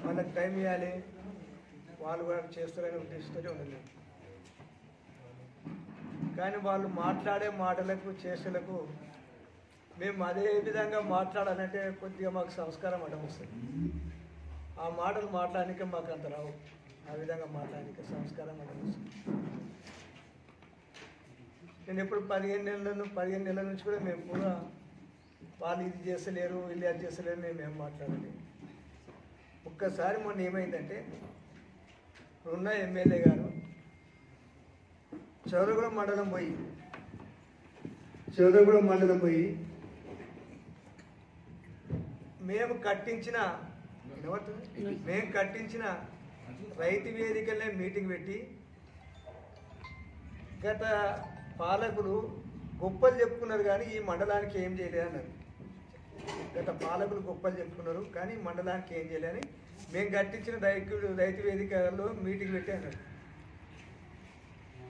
వాళ్ళకి టైం ఇవ్వాలి, వాళ్ళు కూడా చేస్తారనే ఉద్దేశంతో ఉండలేదు. కానీ వాళ్ళు మాట్లాడే మాటలకు చేష్టలకు మేము అదే విధంగా మాట్లాడాలంటే కొద్దిగా మాకు సంస్కారం అడ్డం వస్తుంది. ఆ మాటలు మాట్లాడడానికి మాకు అంత రావు. ఆ విధంగా మాట్లాడడానికి సంస్కారం అడ్డం వస్తుంది. నేను ఎప్పుడు 15 నెలల నుంచి కూడా మేము కూడా వాళ్ళు ఇది చేస్తలేరు, వీళ్ళు అది చేస్తలేరు, మేము మాట్లాడాలి. ఒక్కసారి మొన్న ఏమైందంటే ఉన్న ఎమ్మెల్యే గారు చౌరగూడెం మండలం పోయి మేము కట్టించిన రైతు వేదికలనే మీటింగ్ పెట్టి గత పాలకులు గొప్పలు చెప్పుకున్నారు కానీ ఈ మండలానికి ఏం చేయలేదు అన్నారు. గత పాలకులు గొప్పలు చెప్పుకున్నారు కానీ మండలానికి ఏం చేయలేని మేము కట్టించిన రైతు వేదికల్లో మీటింగ్ పెట్టి అన్నారు.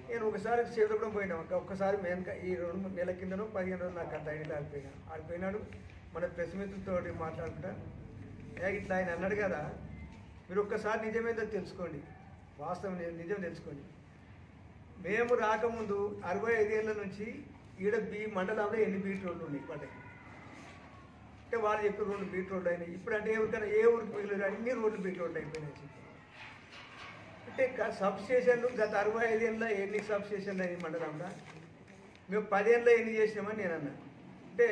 నేను ఒకసారి చేతులు పోయినా, ఒక్కసారి మేము ఈ 2 నెలల కిందనో 15 రోజులు నాకు అంత ఐడియా ఆడిపోయినాడు. మన ప్రెస్ మిత్రులతో మాట్లాడుకుంటా ఇట్లా ఆయన అన్నాడు కదా, మీరు ఒక్కసారి నిజమేదో తెలుసుకోండి, వాస్తవం నిజం తెలుసుకోండి. మేము రాకముందు 65 ఏళ్ళ నుంచి ఈడ మండలంలో ఎన్ని బీట్ రోడ్లు ఉన్నాయి పడ్డాయి అంటే వాళ్ళు చెప్పి 2 బీట్ రోడ్లు అయినాయి. ఇప్పుడు అంటే ఎవరికైనా ఏ ఊరికి మిగిలిన అన్ని రోడ్లు బీట్ రోడ్లు అయిపోయినాయి. అంటే సబ్ స్టేషన్లు గత 65 ఏళ్ళ ఎన్ని సబ్ స్టేషన్లు అయినాయి మండలంలో, మేము 10 ఏళ్ళలో ఎన్ని చేసినామని నేను అన్నా. అంటే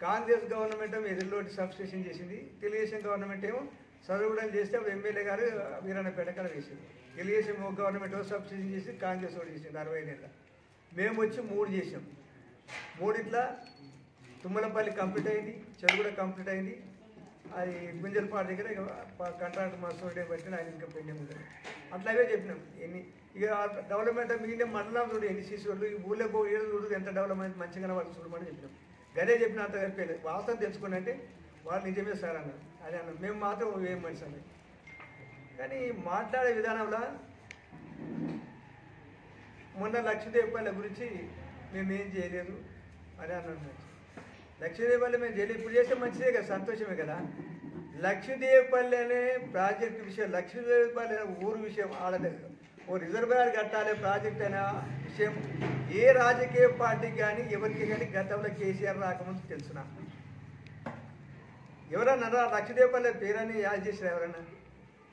కాంగ్రెస్ గవర్నమెంట్ ఏమో ఎదురులోటి సబ్ స్టేషన్ చేసింది, తెలుగుదేశం గవర్నమెంట్ ఏమో చదువుకోవడం చేస్తే అప్పుడు ఎమ్మెల్యే గారు వీరన్నపేట కాడ వేసింది. తెలుగుదేశం గవర్నమెంట్ సబ్ స్టేషన్ చేసి కాంగ్రెస్ ఓటు చేసింది 65 ఏళ్ళ. మేము వచ్చి 3 చేసాం. 3 ఇట్లా తుమ్మలపల్లి కంప్లీట్ అయింది, చెరుగూడ కంప్లీట్ అయింది. అది గుంజల్పాడు దగ్గర కాంట్రాక్ట్ మాస్టర్ పెట్టిన ఆయన ఇంకా పెండింగ్ ఉంటుంది. అట్లాగే చెప్పినాం. ఇక డెవలప్మెంట్ మిగిలిన మండలం చూడు ఎన్ని సీసీ రోడ్లు, ఈ ఊళ్ళో ఏడు చూడు ఎంత డెవలప్మెంట్ మంచిగా వాళ్ళు చూడమని చెప్పినాం. గదే చెప్పిన అంత కలిపేది వాస్తవం తెలుసుకుని అంటే వాళ్ళు నిజమే సార్ అన్నారు. అదే అన్నారు. మేము మాత్రం ఏం మనిషి అన్నది. కానీ మాట్లాడే విధానంలో మొన్న లక్ష్మీదేవిపల్లి గురించి మేమేం చేయలేదు అని అన్నాడు. లక్ష్మీదేవిపల్లి మేము చేయలేదు, ఇప్పుడు చేస్తే మంచిదే కదా, సంతోషమే కదా. లక్ష్మీదేవిపల్లి అనే ప్రాజెక్టు విషయం, లక్ష్మీదేవిపల్లి అనే ఊరు విషయం ఆడలేదు. ఓ రిజర్వాయర్ కట్టాలి ప్రాజెక్ట్ అనే విషయం ఏ రాజకీయ పార్టీకి కానీ ఎవరికి కానీ గతంలో కేసీఆర్ రాకముందు తెలుసునా? ఎవరన్నా లక్ష్మీదేవిపల్లి పేరని యాద చేసిన ఎవరన్నా?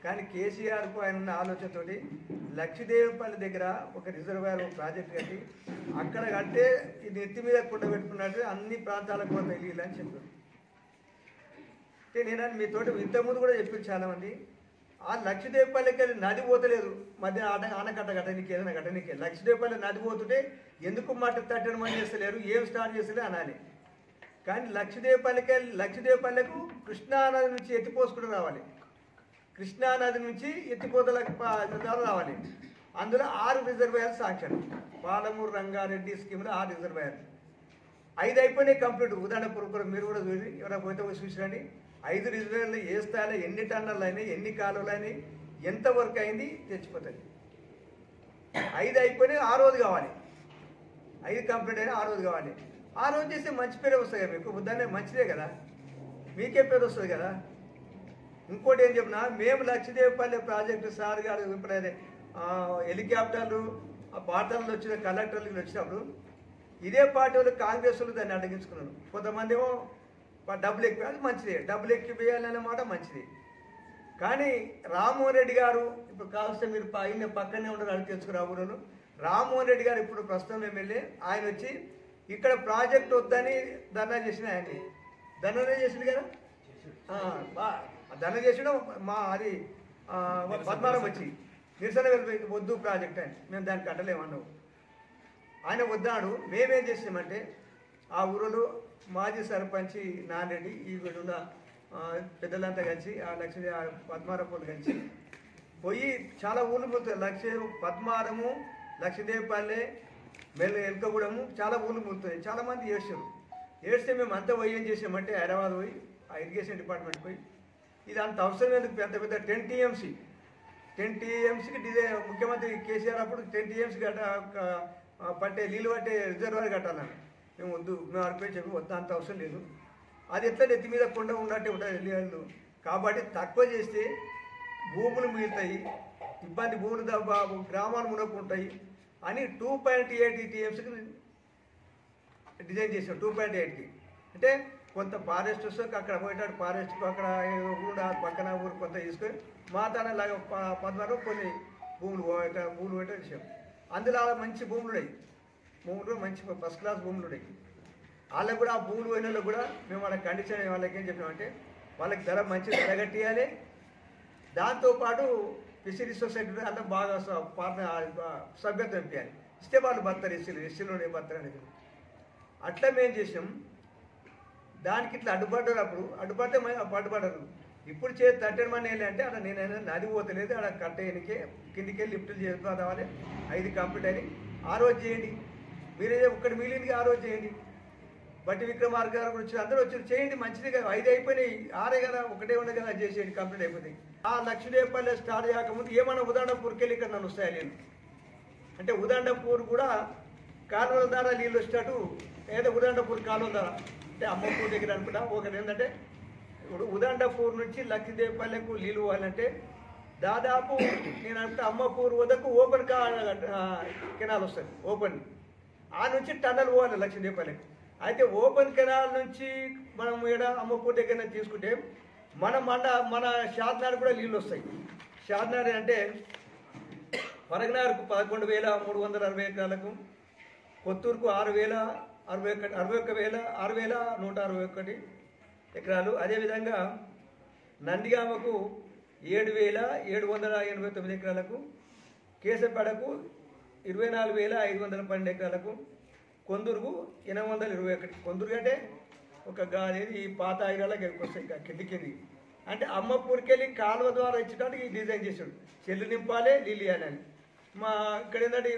కానీ కేసీఆర్కు ఆయన ఉన్న ఆలోచనతోటి లక్ష్మీదేవిపల్లి దగ్గర ఒక రిజర్వాయర్ ప్రాజెక్ట్ కట్టి అక్కడ కట్టే ఇది నెత్తి మీద కుండ పెట్టుకున్నట్టు అన్ని ప్రాంతాలకు తెలియాలని చెప్పారు. నేను మీతోటి ఇంతకుముందు కూడా చెప్పారు చాలామంది. ఆ లక్ష్మీదేవిపల్లికి వెళ్ళి నది పోతలేదు, మధ్య ఆనకట్ట కట్టనికి ఏదైనా కట్టనికి లక్ష్మీదేవిపల్లి నది పోతుంటే ఎందుకు మట్టి తట్టడం అని చేస్తలేరు, ఏం స్టార్ట్ చేస్తలే అనాలి. కానీ లక్ష్మీదేవిపల్లికు కృష్ణానది నుంచి ఎత్తిపోసుకుంటూ రావాలి, కృష్ణానది నుంచి ఎత్తిపోతలకు రావాలి. అందులో 6 రిజర్వాయర్లు సాంక్షన్, పాలమూరు రంగారెడ్డి స్కీమ్లో 6 రిజర్వాయర్లు. 5 అయిపోయినాయి కంప్లీట్. ఉదాహరణ మీరు కూడా చూసి ఎవరైనా పోతే చూసిరండి. 5 రిజర్వాయర్లు ఏ స్థాయిలో ఎన్ని టన్నులు అయినాయి, ఎన్ని కాలువలు అయినాయి, ఎంత వర్క్ అయింది తెచ్చిపోతుంది. 5 అయిపోయినాయి, 6వది కావాలి. 5 కంప్లీట్ అయినా 6వది కావాలి. 6వది చేస్తే మంచి పేరే వస్తుంది కదా మీకు, ఉదాహరణ మంచిదే కదా, మీకే పేరు వస్తుంది కదా. ఇంకోటి ఏం చెప్పినా, మేము లక్ష్మీదేవిపల్లి ప్రాజెక్టు సార్ గారు ఇప్పుడు హెలికాప్టర్లు పాటలు వచ్చిన కలెక్టర్లు వచ్చినప్పుడు ఇదే పార్టీ వాళ్ళు కాంగ్రెస్ వాళ్ళు దాన్ని అడ్డగించుకున్నారు. కొంతమంది ఏమో డబ్బులు ఎక్కువ, అది మంచిదే, డబ్బులు ఎక్కువ వేయాలన్నమాట మంచిది. కానీ రామ్మోహన్ రెడ్డి గారు ఇప్పుడు కావలసిన మీరు ఆయన పక్కనే ఉండరు, అడిగి తెలుసుకురా ఊరు. రామ్మోహన్ రెడ్డి గారు ఇప్పుడు ప్రస్తుతం ఎమ్మెల్యే, ఆయన వచ్చి ఇక్కడ ప్రాజెక్ట్ వద్దని ధర్నా చేసిన, ఆయన్ని ధర్నా చేసింది కదా, ధర్నా చేసడం అది పద్మారం వచ్చి నిరసన వెళ్ళిపోయి వద్దు ప్రాజెక్ట్ అని, మేము దానికి కట్టలేమన్నావు. ఆయన వద్దాడు. మేమేం చేసామంటే ఆ ఊరిలో మాజీ సర్పంచ్ నారెడ్డి, ఈ వీడున్న పెద్దలంతా కలిసి ఆ పద్మారపూలు కలిసి పోయి చాలా ఊళ్ళు పోతుంది. పద్మారము, లక్ష్మీదేవిపల్లి, ఎల్కగూడెము చాలా ఊళ్ళు పోతుంది. చాలామంది ఏడ్స్తే మేము అంతా పోయి ఏం చేసామంటే హైదరాబాద్ పోయి ఆ ఇరిగేషన్ డిపార్ట్మెంట్ పోయి ఇది అంత అవసరం ఎందుకు, పెద్ద 10 TMCకి ముఖ్యమంత్రి కేసీఆర్ అప్పుడు 10 TMC పట్టే నీళ్ళు పట్టే రిజర్వాయర్ కట్టాలని మేము వద్దు, మేము అడిపోయి చెప్పి వద్దు, అంత అవసరం లేదు, అది ఎట్లా నెత్తి మీద కొండ ఉన్నట్టే ఉంటుంది నీళ్ళు. కాబట్టి తక్కువ చేస్తే భూములు మిగులుతాయి, ఇబ్బంది భూములు గ్రామాలు మునక్కుంటాయి అని 2.8 టీఎంసీకి డిజైన్ చేసాం. 2.8కి అంటే కొంత ఫారెస్ట్ వస్తే అక్కడ పోయేటాడు ఫారెస్ట్కు అక్కడ ఊరు పక్కన ఊరు కొంత తీసుకొని మాతానలాగా 16 కొన్ని భూములు పోయేట విషయం. అందులో మంచి భూములు ఉన్నాయి, భూములు మంచి ఫస్ట్ క్లాస్ భూములు ఉన్నాయి. వాళ్ళకు కూడా ఆ భూములు పోయిన వాళ్ళకి కూడా మేము వాళ్ళ కండిషన్ వాళ్ళకి ఏం చెప్పినామంటే వాళ్ళకి ధర మంచి ధర కట్టియాలి, దాంతోపాటు ఫిషరీస్ సొసైటీ అంతా బాగా సభ్యత్వం ఇప్పించాలి, ఇస్తే వాళ్ళు బతారు, ఎస్సీలోనే బతారు అనేది. అట్లా మేము చేసాం. దానికి ఇట్లా అడ్డుపడ్డారు, అప్పుడు అడ్డుపడితే అడ్డుపడ్డారు. ఇప్పుడు తట్టెనమని ఏంటంటే అక్కడ నేనైనా నది పోతలేదు, అక్కడ కట్టేయనికే కిందికి వెళ్ళి లిఫ్టులు చేస్తూ రావాలి. 5 కంప్లీట్ అని ఆ రోజు చేయండి, మీరే ఒక్కటి మిగిలింది ఆ రోజు చేయండి. బట్టి విక్రమార్క గారు వచ్చి అందరూ వచ్చి చేయండి, మంచిది కదా. 5 అయిపోయినాయి, 6 కదా, ఒకటే ఉండదు కదా, చేసేయండి, కంప్లీట్ అయిపోతాయి. ఆ లక్ష్మీదేవపల్లి స్టార్ట్ చేయకముందు ఏమన్నా ఉదండపూర్కి వెళ్ళి ఇక్కడ నన్ను వస్తాయి నీళ్ళు అంటే ఉదండపూర్ కూడా కాలువల ద్వారా నీళ్ళు వచ్చేటట్టు ఏదో ఉదండపూర్ కాలువల ద్వారా అంటే అమ్మపూర్ దగ్గర అనుకుంటా. ఒకటి ఏంటంటే ఇప్పుడు ఉదండపూర్ నుంచి లక్ష్మీదేవపల్లికు నీళ్ళు పోవాలంటే దాదాపు నేను అనుకుంటే అమ్మపూర్ వద్దకు ఓపెన్ కెనాల్ వస్తుంది, ఓపెన్. ఆ నుంచి టన్నల్ పోవాలి లక్ష్మీదేవపల్లికి. అయితే ఓపెన్ కెనాల్ నుంచి మనం ఇక్కడ అమ్మపూర్ దగ్గర తీసుకుంటే మన షాద్నార్ కూడా నీళ్ళు వస్తాయి. షాద్నార్ అంటే పరగనార్కు 11,360 ఎకరాలకు, కొత్తూరుకు 6,161 ఎకరాలు, అదేవిధంగా నందిగామకు 7,789 ఎకరాలకు, కేశపేటకు 24,512 ఎకరాలకు, కొందూరుకు 821. కొందూరు అంటే ఒక అనేది ఈ పాత ఐరాలకు వస్తాయి కింది అంటే అమ్మపూర్కి వెళ్ళి కాలువ ద్వారా ఇచ్చేటట్టు డిజైన్ చేసాడు. చెల్లు నింపాలి, నీళ్ళు ఇవ్వాలని. మా ఇక్కడ ఏంటంటే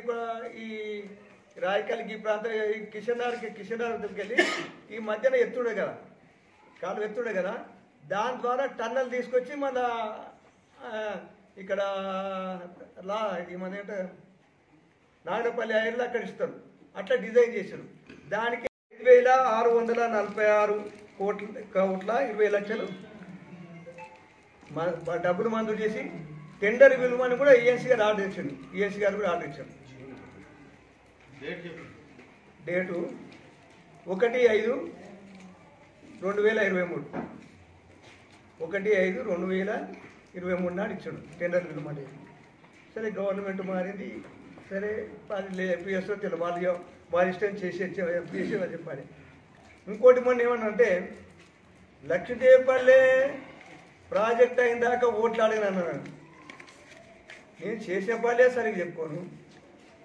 ఈ రాయకల్కి ఈ ప్రాంతం కిషన్ దగ్గరికి వెళ్ళి ఈ మధ్యన ఎత్తుడే కదా, కాలువ ఎత్తుడే కదా, దాని ద్వారా టన్నల్ తీసుకొచ్చి మన ఇక్కడ ఇది మన ఏంటంటే నాగపల్లి ఐర్లు అక్కడ ఇస్తారు. అట్లా డిజైన్ చేశారు. దానికి 5,646 కోట్ల 20 లక్షలు డబ్బులు మంజూరు చేసి టెండర్ విలువని కూడా ఈఎన్సీ గారు ఆర్డర్ ఇచ్చింది. ఈఎన్సీ గారు కూడా ఆర్డర్ ఇచ్చారు. డేటు 1/5/2023 1/5/2023 నాడు ఇచ్చాడు టెండర్ విలువ మాట. సరే గవర్నమెంట్ మారింది, సరే అది ఎప్పుడు తెలియదు, వాళ్ళ ఇష్టం చేసి చెప్పాలి. ఇంకోటి మొన్న ఏమన్నా అంటే లక్ష్మీదేవపల్లి ప్రాజెక్ట్ అయిన దాకా ఓట్లు అడిగినాను. నేను చేసిన పల్లే సరిగ్గా చెప్పుకోను.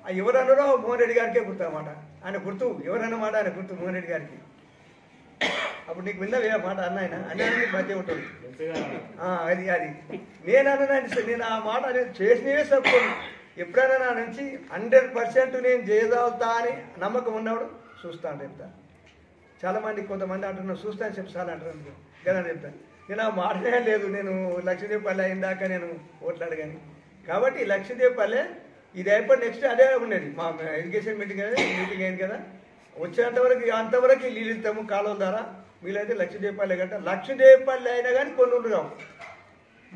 ఎవరన్నారో మోహన్ రెడ్డి గారికే గుర్తు అన్నమాట. ఆయన గుర్తు ఎవరన్నమాట, ఆయన గుర్తు మోహన్ రెడ్డి గారికి. అప్పుడు నీకు విన్నవే మాట అన్న అన్న మధ్య ఉంటుంది అది నేను అన్నానండి. నేను ఆ మాట చేసినవే చెప్పుకోను. ఎప్పుడైనా నా నుంచి 100% నేను చేయగలుగుతా అని నమ్మకం ఉన్నవాడు చూస్తాను చెప్తా. చాలామంది కొంతమంది అంటున్నారు చూస్తాను చెప్తాను అంటారు కదా చెప్తాను. నేను ఆ మాటనే లేదు. నేను లక్ష్మీదేవపల్లి అయిందాక నేను ఓట్లాడగాని కాబట్టి లక్ష్మీదేవపల్లి ఇది అయిపోయి నెక్స్ట్ అదే ఉండేది. మా ఎడ్యుకేషన్ మీటింగ్ అయింది కదా, వచ్చేంతవరకు అంతవరకు నీళ్ళు ఇస్తాము కాలువల ద్వారా. వీలైతే లక్ష్మీదేవపల్లి గంట లక్ష్మీదేవపల్లి అయినా కానీ కొన్ని ఉండవు.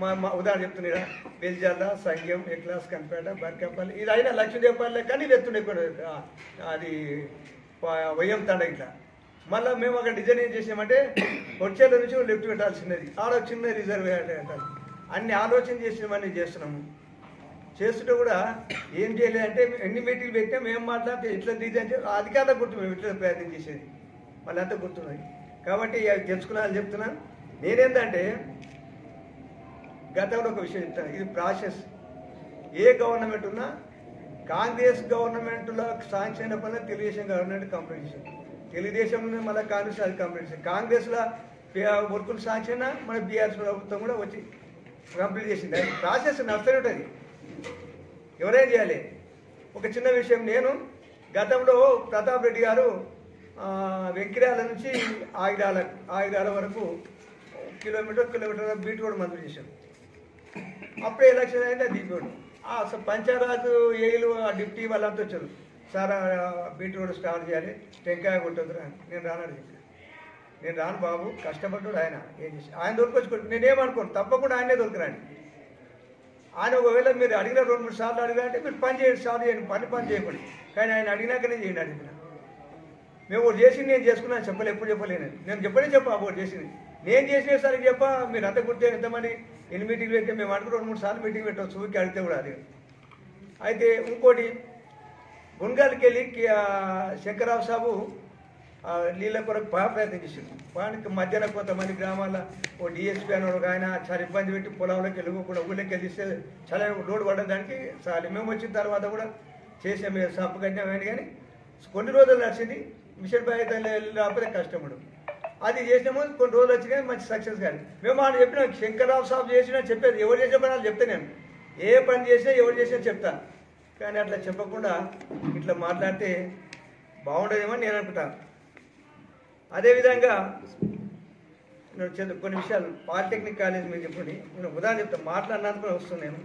మా ఉదాహరణ చెప్తున్నా, బెల్జాల, సంఘం, ఎక్లాస్, కన్పేట, బర్కాపల్లి ఇది అయినా లక్ష్మీదేవపల్లి కానీ ఇది ఎత్తుండే అది వయ్యం తండ ఇట్లా. మళ్ళీ మేము అక్కడ డిజైన్ ఏం చేసామంటే కొచ్చేళ్ళ నుంచి లెఫ్ట్ పెట్టాల్సినది, ఆడ చిన్న రిజర్వ్ పెట్టాలి. అన్ని ఆలోచన చేసినవన్నీ చేస్తున్నాము. చేస్తుంటే కూడా ఏం చేయలేదంటే ఎన్ని మీటింగ్లు పెట్టినా మేము మాట్లాడితే ఇట్లా డిజైన్ అధికారులకు గుర్తు మేము ఇట్లా ప్రయత్నం చేసేది మళ్ళీ అంతా గుర్తున్నది. కాబట్టి అవి తెలుసుకున్నాను చెప్తున్నాను. నేనేంటంటే గతంలో ఒక విషయం చెప్తాను, ఇది ప్రాసెస్. ఏ గవర్నమెంట్ ఉన్నా కాంగ్రెస్ గవర్నమెంట్లో శాంక్షన్ అయిన పనులు తెలుగుదేశం గవర్నమెంట్ కంప్లీట్ చేశారు. తెలుగుదేశంలో మళ్ళీ కాంగ్రెస్ అది కంప్లీట్ చేశారు. కాంగ్రెస్లో వర్కులు శాంక్షన్ మన బీఆర్ఎస్ ప్రభుత్వం కూడా వచ్చి కంప్లీట్ చేసింది. అది ప్రాసెస్ నడుస్తూనే ఉంటుంది, ఎవరేం చేయాలి. ఒక చిన్న విషయం, నేను గతంలో ప్రతాప్ రెడ్డి గారు వెంకిరాల నుంచి ఆగిరాల వరకు కిలోమీటర్ బీట్ రోడ్ మంజూరు చేశాం. అప్పుడే ఎలక్షన్ అయింది, అది దీపోడు. పంచాయరాజు ఏలు డిప్టీ వాళ్ళంతా వచ్చారు, సార్ బీట్ రోడ్ స్టార్ట్ చేయాలి, టెంకాయ కొట్టొద్దు అని. నేను రానని చెప్పాను. నేను రాను బాబు, కష్టపడ్డాడు ఆయన, ఏం చేసి ఆయన దొరికొచ్చుకోండి. నేనేమనుకోను, తప్పకుండా ఆయనే దొరికిరాండి. ఆయన ఒకవేళ మీరు అడిగిన 2-3 సార్లు అడిగినా అంటే మీరు పని చేయండి, సార్లు చేయండి, పని చేయకండి. కానీ ఆయన అడిగినాకనే చేయండి. అడిగిన మేము ఒకటి చేసి నేను చేసుకున్నాను ఎప్పుడు చెప్పలేను. నేను ఒకటి చేసింది నేను చేసిన సరికి మీరు అంత గుర్తు ఎంతమంది ఎన్ని మీటింగ్లు పెడితే మేము అనుకుని 2-3 సార్లు మీటింగ్ పెట్టవచ్చు. ఊరికి అడిగితే కూడా అది. అయితే ఇంకోటి గుండ్గాలకి వెళ్ళి శంకరరావు సాబు నీళ్ళ కొరకు బాగా ప్రయత్నం చేసింది. వానికి మధ్యాహ్నం కొంతమంది గ్రామాల ఓ డిఎస్పీ అనేవాడు ఆయన చాలా ఇబ్బంది పెట్టి పొలంలోకి వెళ్ళకుండా ఊళ్ళోకి వెళ్ళిస్తే చాలా రోడ్డు పడడానికి చాలు. మేము వచ్చిన తర్వాత కూడా చేసాం, మేము సబ్బు కట్టినామని. కానీ కొన్ని రోజులు నడిచింది. మిషన్ పై లేకపోతే కష్టపడు అది చేసినాము. కొన్ని రోజులు వచ్చినాయి, మంచి సక్సెస్ కానీ. మేము ఆయన చెప్పినా శంకరరావు సాబు చేసినా చెప్పేది, ఎవరు చేసే పని వాళ్ళు చెప్తే నేను ఏ పని చేసినా ఎవరు చేసినా చెప్తా. కానీ అట్లా చెప్పకుండా ఇట్లా మాట్లాడితే బాగుండదేమో నేను అనుకుంటాను. అదేవిధంగా నేను కొన్ని విషయాలు పాలిటెక్నిక్ కాలేజ్ మీద చెప్పండి. నేను ఉదాహరణ చెప్తాను, మాట్లాడినందుకు వస్తున్నాను.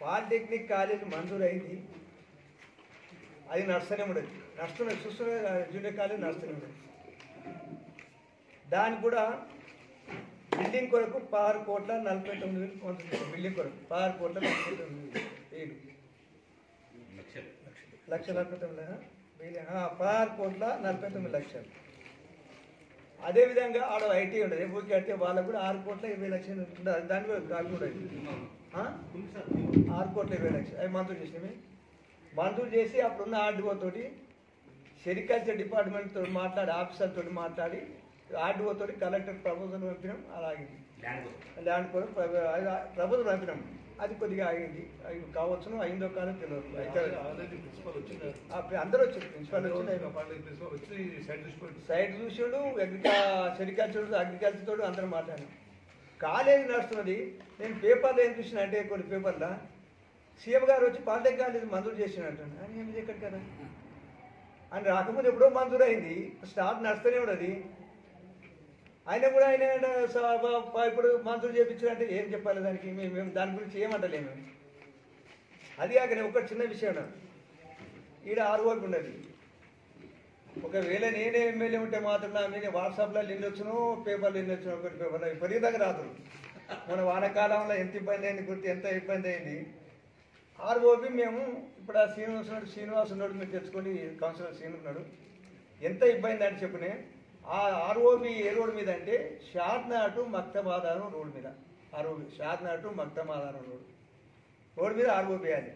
పాలిటెక్నిక్ కాలేజ్ మంజూరైంది, అది నడుస్తూనే ఉండదు. చూస్తున్న జూనియర్ కాలేజ్ నడుస్తూనే ఉండదు. దానికి కూడా బిల్డింగ్ కొరకు 6,49,000 కొంత బిల్డింగ్ కొరకు 6,49,000 లక్షల 6,49,00,000. అదేవిధంగా ఆడ ఐటీ ఉండదు, ఊరికి కడితే వాళ్ళకు కూడా 6,20,00,000 ఉంటుంది. దాని కూడా కాదు కూడా 6,20,00,000 అవి మంజూరు చేసినవి. మంజూరు చేసి అప్పుడున్న ఆర్డీఓ తోటి సెరికల్చర్ డిపార్ట్మెంట్ తోటి మాట్లాడి ఆఫీసర్ తోటి మాట్లాడి ఆర్డీఓ తోటి కలెక్టర్ ప్రపోజల్ పంపినాం. అలా ఆగింది. ల్యాండ్ కోసం ప్రపోజల్ పంపినాం, అది కొద్దిగా ఆగింది. అవి కావచ్చును, అయిందో కానీ తెలియదు. అందరూ వచ్చారు, ప్రిన్సిపాల్ వచ్చి సైట్ చూసాడు, అగ్రికల్చర్ తోటి అందరూ మాట్లాడినాం. కాలేజీ నడుస్తున్నది. నేను పేపర్లో ఏం చూసిన అంటే కొన్ని పేపర్లో సీఎం గారు వచ్చి పాలిటెక్నిక్ కాలేజ్ మంజూరు చేసినట్టు అని ఏమి ఎక్కడికి కదా అని రాకముందు ఎప్పుడో మంజూరు అయింది, స్టార్ట్ నడుస్తూనే ఉన్నది. ఆయన కూడా ఆయన ఇప్పుడు మంజూరు చేయించాలంటే ఏం చెప్పాలి దానికి? మేము దాని గురించి ఏమంటలేము. అది కాక నేను ఒక చిన్న విషయం, ఈడ ఆర్ఓకి ఉన్నది. ఒకవేళ నేనే ఎమ్మెల్యే ఉంటే మాత్రం నా మీద వాట్సాప్లో వెళ్ళొచ్చును, పేపర్లు వెళ్ళొచ్చును. ఒకటి పేపర్లో విపరీతంగా రాదు. మన వానకాలంలో ఎంత ఇబ్బంది అయింది గుర్తు, ఎంత ఇబ్బంది అయింది. ఆర్ఓబి మేము ఇప్పుడు ఆ శ్రీనివాస్ ఉన్నాడు, మీరు తెచ్చుకొని కౌన్సిలర్ శ్రీను ఉన్నాడు. ఎంత ఇబ్బంది అంటే చెప్పునే. ఆ ఆర్ఓబి ఏ రోడ్ మీద అంటే షాద్నాటు మక్తబాదారం రోడ్ మీద. ఆర్ఓబి షాద్నాటు మక్తబాదారం రోడ్ మీద ఆర్ఓబి. అది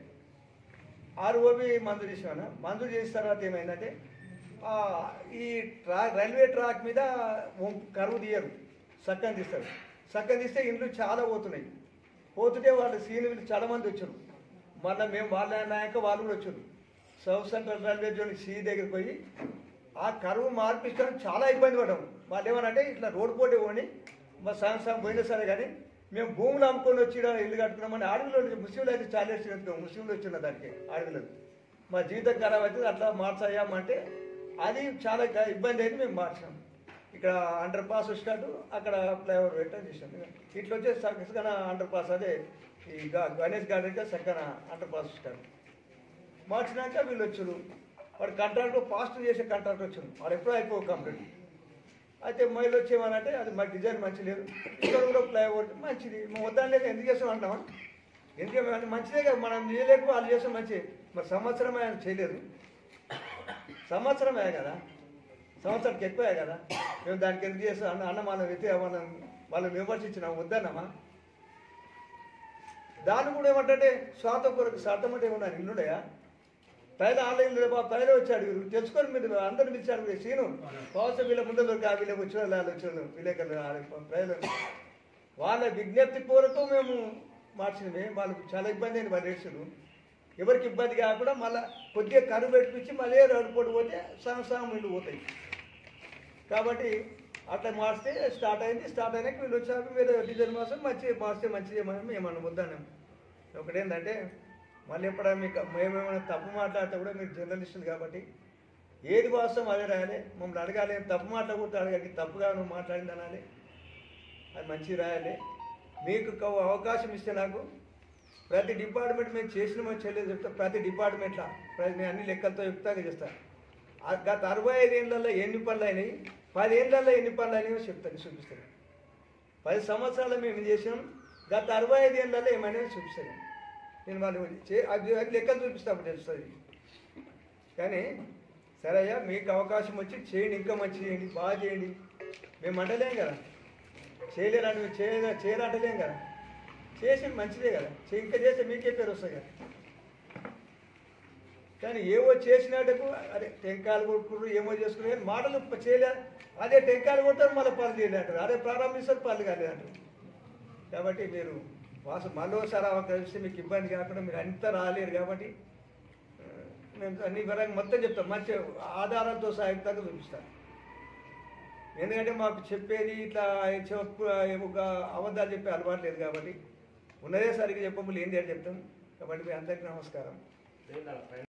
ఆర్ఓబి మంజూరు చేసామన్నా. మంజూరు చేసిన తర్వాత ఏమైందంటే ఈ రైల్వే ట్రాక్ మీద కరువు తీయరు, సక్కని తీస్తారు. సక్కని తీస్తే ఇండ్లు చాలా పోతుంటే వాళ్ళు సీనియర్లు చాలామంది వచ్చారు. మళ్ళీ మేము వాళ్ళ నాయక వాళ్ళు కూడా వచ్చారు. సౌత్ సెంట్రల్ రైల్వే జోన్ సి దగ్గరికి పోయి ఆ కరువు మార్పిస్తాను చాలా ఇబ్బంది పడ్డాము. వాళ్ళు ఏమనంటే ఇట్లా రోడ్డు పోటీ పోని మా సంవత్సరం పోయినా సరే కానీ మేము భూములు అమ్ముకొని వచ్చి ఇల్లు కట్టుకున్నామని అడవిలో ముస్లింలు అయితే చాలా వేస్తున్నాం. ముస్లింలు వచ్చిన దానికి అడవిలో మా జీవితం ఖరాబ్ అవుతుంది, అట్లా మార్చామంటే అది చాలా ఇబ్బంది అయితే మేము మార్చాము. ఇక్కడ అండర్ పాస్ స్టార్ట్, అక్కడ ఫ్లైఓవర్ పెట్టని చేసాం. ఇట్లా వచ్చే సక్కన అండర్ పాస్, అదే ఈ గణేష్ గార్డెన్ సక్కన అండర్ పాస్ స్టార్ట్ మార్చినాక వీళ్ళు వచ్చారు. వాడు కాంట్రాక్టర్ ఫాస్ట్ చేసే కాంట్రాక్టర్ వచ్చారు, వాడు ఎప్పుడో అయిపో కంప్లీట్. అయితే మైలు వచ్చేమనంటే అది మా డిజైన్ మంచి లేదు, ఇక్కడ కూడా ఫ్లైఓవర్ మంచిది మేము వద్దాని లేక ఎందుకు చేస్తాం అంటామా? ఎందుకంటే మంచిదే కదా, మనం చేయలేక వాళ్ళు చేస్తాం మంచిది. మరి సంవత్సరం ఆయన చేయలేదు, సంవత్సరమే కదా, సంవత్సరానికి ఎక్కువే కదా. మేము దానికి ఎందుకు చేస్తాం అన్న మనం మనం విమర్శించినాం, వద్దన్నామా? దాన్ని కూడా ఏమంటే స్వార్థం కొరకు స్వార్థం అంటే ఏమన్నా ఇల్లుడయా? పైన ఆన్లైన్ పైన వచ్చాడు, తెలుసుకొని మీరు అందరూ పిలిచారు. సీను కోసం వీళ్ళ ముందు వీళ్ళకి వచ్చిన వాళ్ళు వచ్చారు విలేకరులు ప్రజలు వాళ్ళ విజ్ఞప్తి పూర్వకం మేము మార్చినవి. వాళ్ళకు చాలా ఇబ్బంది అయింది. వాళ్ళ రేట్సులు ఎవరికి ఇబ్బంది కాకుండా మళ్ళీ కొద్దిగా కరువు పెట్టించి మళ్ళీ రోడ్డు పోతే సంవత్సరం ఇల్లు పోతాయి. కాబట్టి అట్లా మార్చితే స్టార్ట్ అయింది. స్టార్ట్ అయినాక వీళ్ళు వచ్చాక మీరు డిజైన్ మార్చితే మంచిది ఏమన్నా వద్దన్నాం. ఒకటేంటంటే మళ్ళీ ఎప్పుడైనా మీకు మేమేమైనా తప్పు మాట్లాడితే కూడా మీరు జర్నలిస్టులు కాబట్టి ఏది వాస్తవం అదే రాయాలి. మమ్మల్ని అడగాలి, తప్పు మాట్లాడకూడదు, అడగాలి. తప్పుగా నువ్వు మాట్లాడింది అనాలి, అది మంచిగా రాయాలి. మీకు అవకాశం ఇస్తే నాకు ప్రతి డిపార్ట్మెంట్ మేము చేసిన చేయలేదు చెప్తా. ప్రతి డిపార్ట్మెంట్లో నేను అన్ని లెక్కలతో చెప్తాగా చేస్తాను. గత 65 ఏళ్ళల్లో ఎన్ని పనులు అయినాయి, 10 ఏళ్ళల్లో ఎన్ని పనులు అయినాయో చెప్తాను, చూపిస్తాను. 10 సంవత్సరాలు మేము చేసాం, గత 65 ఏళ్ళల్లో ఏమైనా చూపిస్తాను. నేను వాళ్ళు అది లెక్కలు చూపిస్తాను, తెలుస్తుంది. కానీ సరే అయ్యా, మీకు అవకాశం వచ్చి చేయండి, ఇంకా మంచి చేయండి, బాగా చేయండి. మేము అంటలేం కదా, చేయలేరంటే చేయాలంటలేం కదా, చేసి మంచిదే కదా, ఇంకా చేస్తే మీకే పేరు వస్తుంది కదా. కానీ ఏవో చేసినట్టుకు అదే టెంకాయలు కొట్టుకున్నారు, ఏమో చేసుకున్నారు, మాటలు చేయలే. అదే టెంకాయలు కొడతారు, మళ్ళీ పనులు చేయలేదంటారు, అదే ప్రారంభిస్తారు, పనులు కాలేదంటారు. కాబట్టి మీరు మరోసారి అవకాశం మీకు ఇబ్బంది కాకుండా మీరు అంతా రాలేరు. కాబట్టి మేము అన్ని వివరంగా మొత్తం చెప్తాం, మంచి ఆధారాలతో సాయంత్రంగా చూపిస్తాను. ఎందుకంటే మాకు చెప్పేది ఇట్లా ఒక అబద్ధాలు చెప్పే అలవాటు లేదు. కాబట్టి ఉన్నదే సరిగ్గా చెప్పము, లేనిదే చెప్తాం. కాబట్టి మీ అందరికీ నమస్కారం.